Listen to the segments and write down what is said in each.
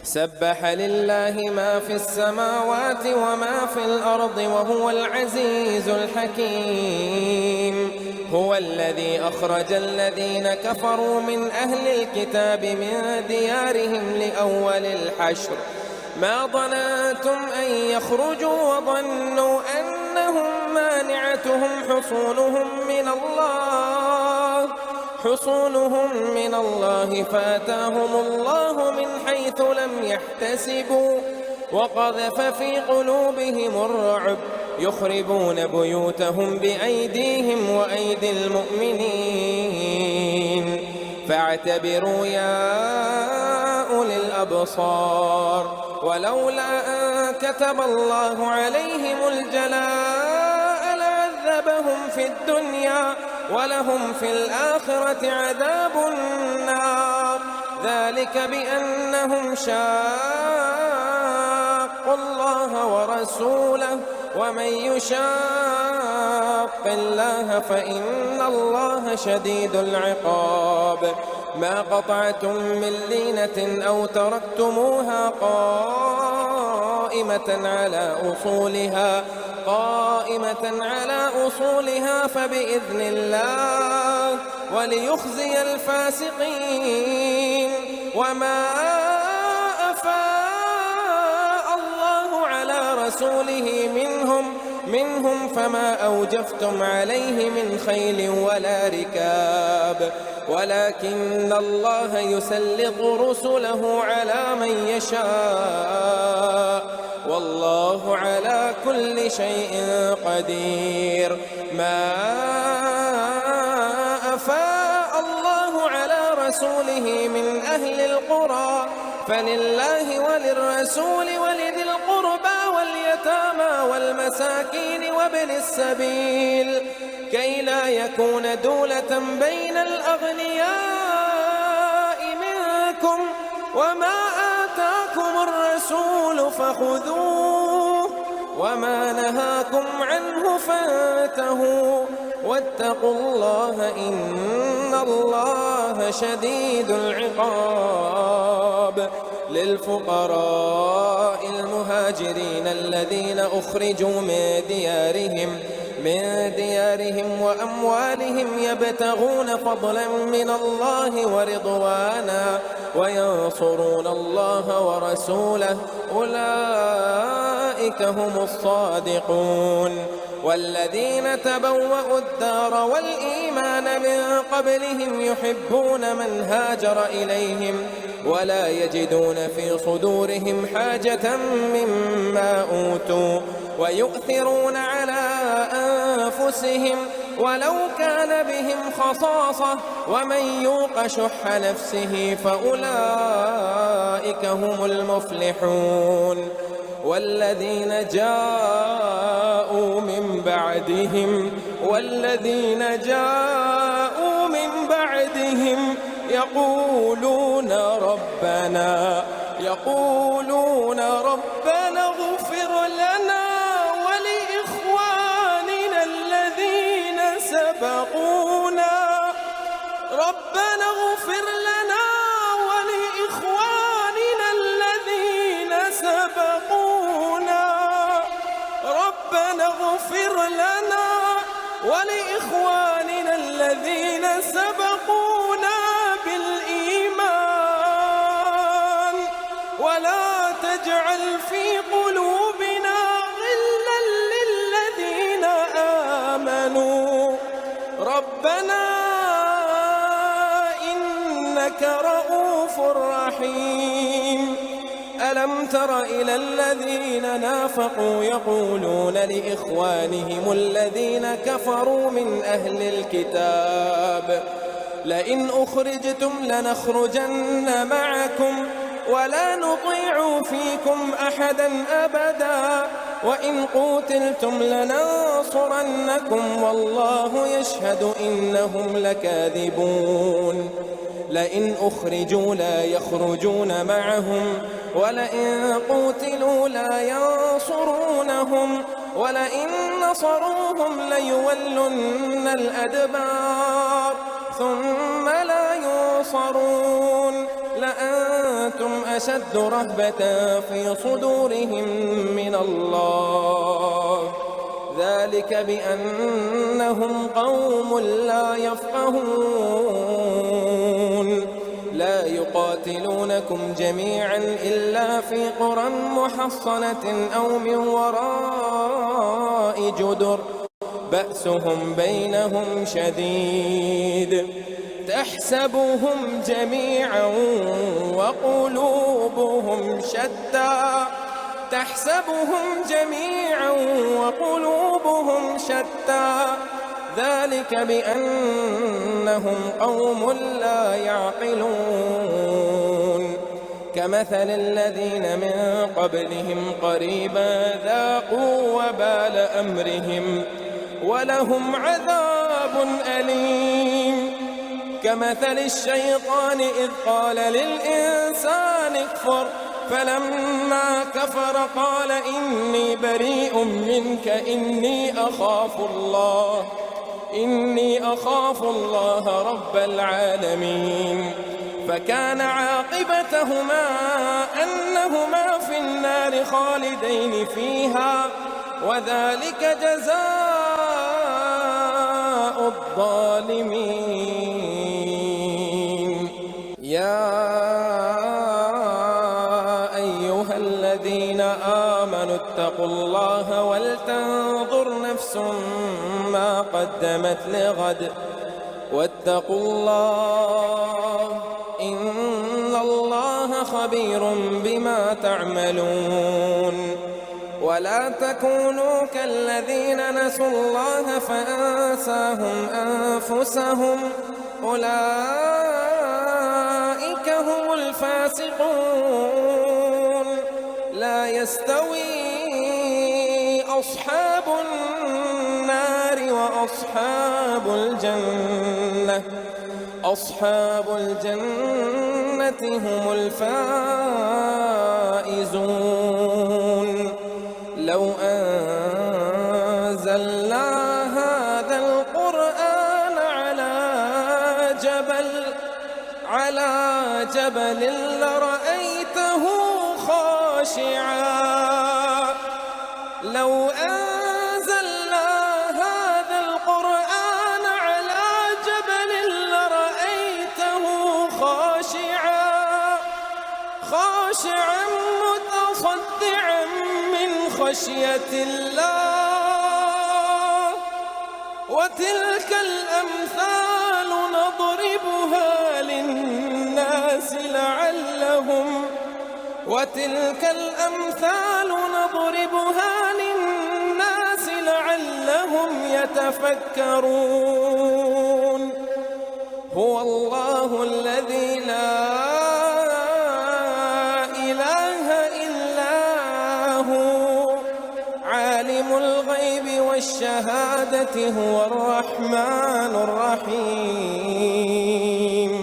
سبح لله ما في السماوات وما في الأرض وهو العزيز الحكيم. هو الذي أخرج الذين كفروا من أهل الكتاب من ديارهم لأول الحشر ما ظننتم أن يخرجوا وظنوا أنهم مانعتهم حصونهم من الله فأتاهم الله من حيث لم يحتسبوا وقذف في قلوبهم الرعب يخربون بيوتهم بأيديهم وأيدي المؤمنين فاعتبروا يا أولي الأبصار. ولولا أن كتب الله عليهم الجلاء لعذبهم في الدنيا ولهم في الآخرة عذاب النار ذلك بأنهم شاقوا الله ورسوله ومن يشاق الله فإن الله شديد العقاب. ما قطعتم من لينة أو تركتموها قائمة على أصولها فبإذن الله وليخزي الفاسقين. وما أفاء الله على رسوله منهم فما أوجفتم عليه من خيل ولا ركاب ولكن الله يسلط رسله على من يشاء والله على كل شيء قدير. ما أفاء الله على رسوله من أهل القرى فلله وللرسول ولذي القربى واليتامى والمساكين وابن السبيل كي لا يكون دولة بين الأغنياء منكم وما آتاكم الرسول فخذوه وما نهاكم عنه فانتهوا واتقوا الله إن الله شديد العقاب. للفقراء المهاجرين الذين أخرجوا من ديارهم وأموالهم يبتغون فضلا من الله ورضوانا وينصرون الله ورسوله أولئك هم الصادقون. والذين تبوأوا الدار والإيمان من قبلهم يحبون من هاجر إليهم ولا يجدون في صدورهم حاجة مما أوتوا ويؤثرون على أنفسهم ولو كان بهم خصاصة ومن يوق شح نفسه فأولئك هم المفلحون. والذين جاءوا من بعدهم يقولون ربنا اغفر لنا ولإخواننا الذين سبقونا بالإيمان ولا تجعل في قلوبنا غلا للذين آمنوا ربنا إنك رؤوف رحيم. ألم تر إلى الذين نافقوا يقولون لإخوانهم الذين كفروا من أهل الكتاب لئن أخرجتم لنخرجن معكم ولا نطيع فيكم أحدا أبدا وإن قوتلتم لننصرنكم والله يشهد إنهم لكاذبون. لئن أخرجوا لا يخرجون معهم ولئن قوتلوا لا ينصرونهم ولئن نصروهم ليولن الأدبار ثم لا ينصرون. لأنتم أشد رهبة في صدورهم من الله، ذلك بأنهم قوم لا يفقهون. لا يقاتلونكم جميعا إلا في قرى محصنة أو من وراء جدر بأسهم بينهم شديد، تحسبهم جميعا وقلوبهم شتى، تحسبهم جميعا وقلوبهم شتى، ذلك بأنهم قوم لا يعقلون. كمثل الذين من قبلهم قريبا ذاقوا وبال أمرهم ولهم عذاب أليم. كمثل الشيطان إذ قال للإنسان اكفر فلما كفر قال إني بريء منك إني أخاف الله رب العالمين. فكان عاقبتهما أنهما في النار خالدين فيها، وذلك جزاء الظالمين. يا أيها الذين آمنوا اتقوا الله ولتنظر نفس ما قدمت لغد واتقوا الله إن الله خبير بما تعملون. ولا تكونوا كالذين نسوا الله فأنساهم أنفسهم أولئك هم الفاسقون. لا يستوي أصحاب النار وأصحاب الجنة، أصحاب الجنة هم الفائزون. لو أنزلنا هذا القرآن على جبل لرأيته خاشعا، لو أنزلنا هذا القرآن على جبل لرأيته خاشعا متصدعا من خشية الله. وتلك الأمثال نضربها للناس لعلهم يتفكرون. هو الله الذي لا إله إلا هو عالم الغيب والشهادة هو الرحمن الرحيم.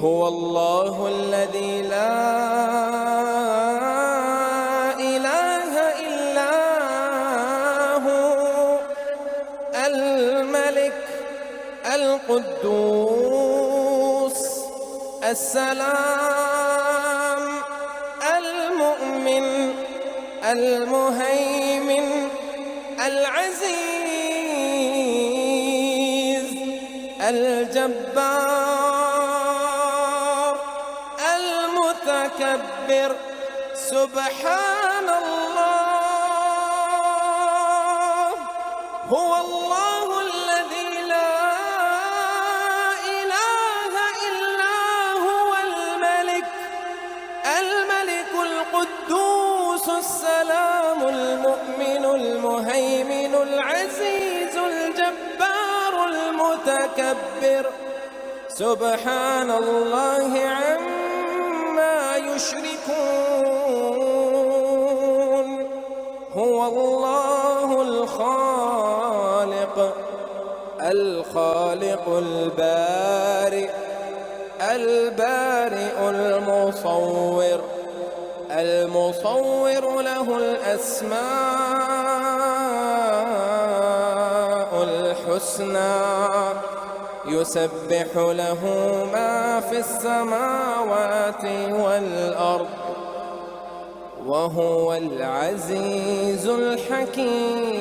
هو الله الذي لا إله إلا هو الملك القدوس السلام المؤمن المهيمن العزيز الجبار المتكبر. سبحان الله. هو الله الذي لا إله إلا هو الملك القدوس السلام المؤمن المهيمن العزيز الجبار المتكبر. سبحان الله عما يشركون. هو الله الخالق البارئ المصور له الأسماء الحسنى يسبح له ما في السماوات والأرض وهو العزيز الحكيم.